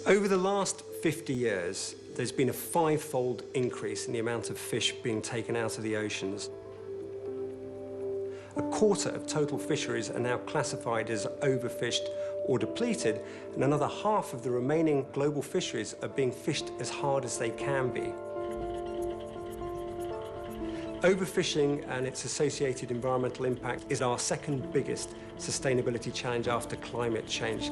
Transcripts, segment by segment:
Over the last 50 years, there's been a five-fold increase in the amount of fish being taken out of the oceans. A quarter of total fisheries are now classified as overfished or depleted, and another half of the remaining global fisheries are being fished as hard as they can be. Overfishing and its associated environmental impact is our second biggest sustainability challenge after climate change.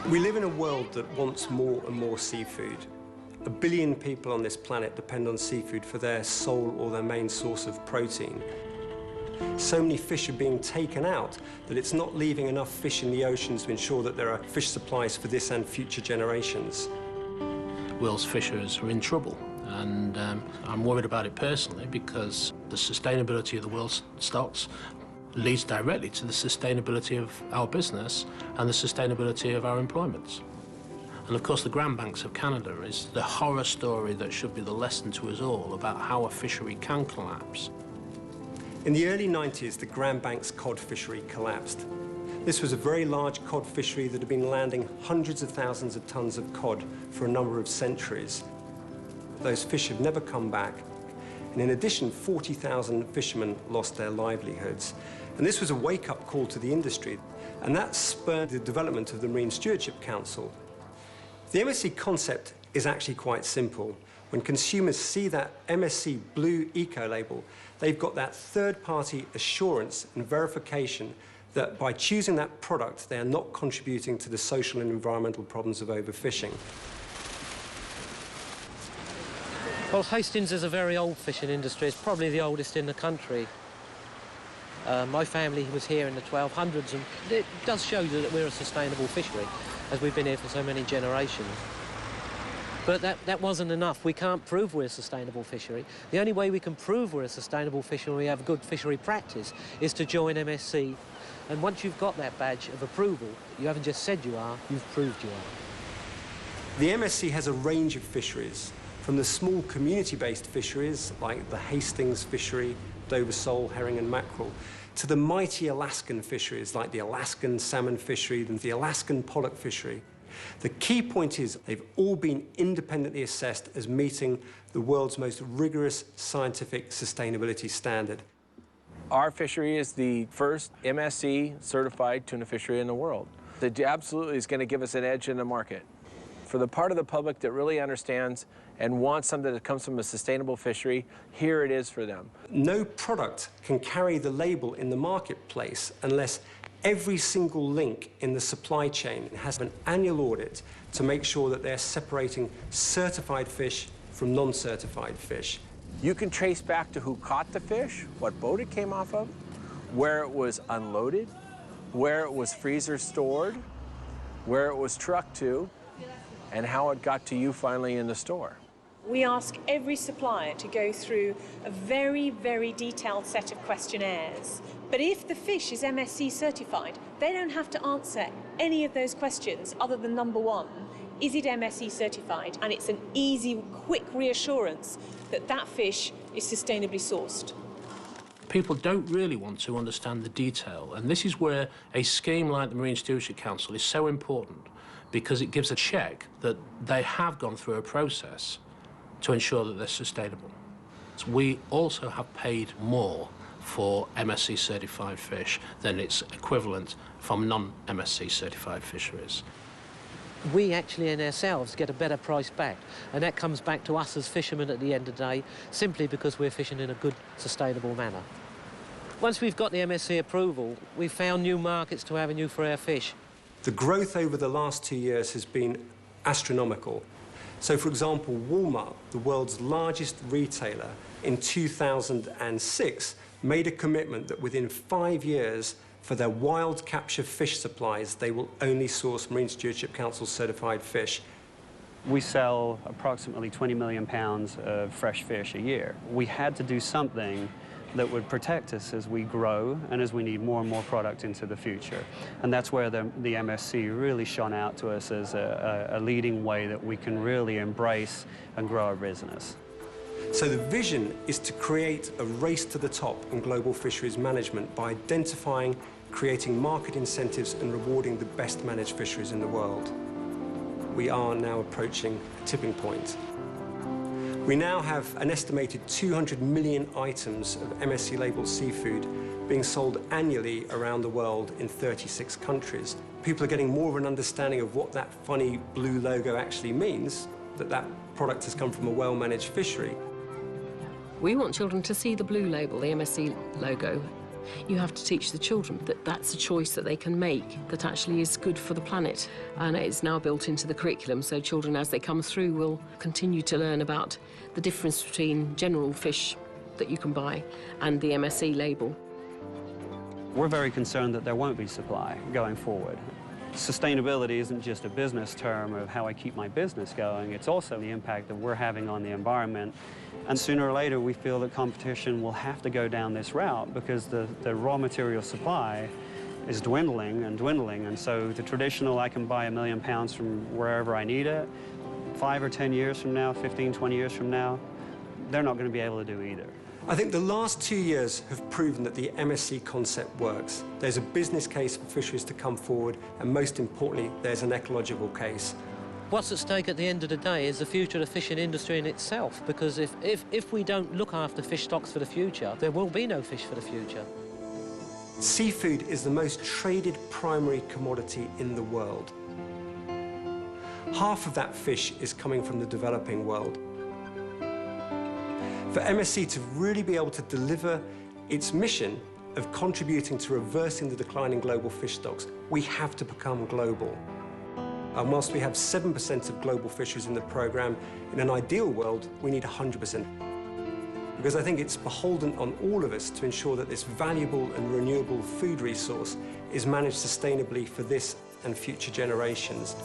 We live in a world that wants more and more seafood. 1 billion people on this planet depend on seafood for their sole or their main source of protein. So many fish are being taken out that it's not leaving enough fish in the oceans to ensure that there are fish supplies for this and future generations. The world's fishers are in trouble, and I'm worried about it personally because the sustainability of the world's stocks leads directly to the sustainability of our business and the sustainability of our employment. And of course the Grand Banks of Canada is the horror story that should be the lesson to us all about how a fishery can collapse. In the early 90s, the Grand Banks cod fishery collapsed. This was a very large cod fishery that had been landing hundreds of thousands of tons of cod for a number of centuries. Those fish have never come back. And in addition, 40,000 fishermen lost their livelihoods. And this was a wake-up call to the industry, and that spurred the development of the Marine Stewardship Council. The MSC concept is actually quite simple. When consumers see that MSC blue eco label, they've got that third-party assurance and verification that by choosing that product, they are not contributing to the social and environmental problems of overfishing. Well, Hastings is a very old fishing industry. It's probably the oldest in the country. My family was here in the 1200s, and it does show that we're a sustainable fishery, as we've been here for so many generations. But that wasn't enough. We can't prove we're a sustainable fishery. The only way we can prove we're a sustainable fishery and we have good fishery practice is to join MSC. And once you've got that badge of approval, you haven't just said you are, you've proved you are. The MSC has a range of fisheries, from the small community-based fisheries like the Hastings fishery, Dover sole, herring and mackerel, to the mighty Alaskan fisheries like the Alaskan salmon fishery and the Alaskan pollock fishery. The key point is they've all been independently assessed as meeting the world's most rigorous scientific sustainability standard. Our fishery is the first MSC certified tuna fishery in the world. It absolutely is going to give us an edge in the market. For the part of the public that really understands and wants something that comes from a sustainable fishery, here it is for them. No product can carry the label in the marketplace unless every single link in the supply chain has an annual audit to make sure that they're separating certified fish from non-certified fish. You can trace back to who caught the fish, what boat it came off of, where it was unloaded, where it was freezer stored, where it was trucked to, and how it got to you finally in the store. We ask every supplier to go through a very, very detailed set of questionnaires. But if the fish is MSC certified, they don't have to answer any of those questions other than number one, is it MSC certified? And it's an easy, quick reassurance that that fish is sustainably sourced. People don't really want to understand the detail, and this is where a scheme like the Marine Stewardship Council is so important, because it gives a check that they have gone through a process to ensure that they're sustainable. So we also have paid more for MSC certified fish than its equivalent from non-MSC certified fisheries. We actually in ourselves get a better price back, and that comes back to us as fishermen at the end of the day, simply because we're fishing in a good, sustainable manner. Once we've got the MSC approval, we've found new markets to avenue for our fish. The growth over the last 2 years has been astronomical. So, for example, Walmart, the world's largest retailer, in 2006 made a commitment that within 5 years, for their wild capture fish supplies, they will only source Marine Stewardship Council certified fish. We sell approximately 20 million pounds of fresh fish a year. We had to do something that would protect us as we grow and as we need more and more product into the future. And that's where the MSC really shone out to us as a leading way that we can really embrace and grow our business. So the vision is to create a race to the top in global fisheries management by identifying, creating market incentives and rewarding the best managed fisheries in the world. We are now approaching a tipping point. We now have an estimated 200 million items of MSC labelled seafood being sold annually around the world in 36 countries. People are getting more of an understanding of what that funny blue logo actually means, that that product has come from a well-managed fishery. We want children to see the blue label, the MSC logo. You have to teach the children that that's a choice that they can make that actually is good for the planet. And it's now built into the curriculum, so children, as they come through, will continue to learn about the difference between general fish that you can buy and the MSC label. We're very concerned that there won't be supply going forward. Sustainability isn't just a business term of how I keep my business going, it's also the impact that we're having on the environment. And sooner or later, we feel that competition will have to go down this route because the raw material supply is dwindling and dwindling. And so the traditional, I can buy 1 million pounds from wherever I need it, 5 or 10 years from now, 15, 20 years from now, they're not going to be able to do either. I think the last 2 years have proven that the MSC concept works. There's a business case for fisheries to come forward, and most importantly, there's an ecological case. What's at stake at the end of the day is the future of the fishing industry in itself, because if we don't look after fish stocks for the future, there will be no fish for the future. Seafood is the most traded primary commodity in the world. Half of that fish is coming from the developing world. For MSC to really be able to deliver its mission of contributing to reversing the decline in global fish stocks, we have to become global. And whilst we have 7% of global fisheries in the programme, in an ideal world, we need 100%. Because I think it's beholden on all of us to ensure that this valuable and renewable food resource is managed sustainably for this and future generations.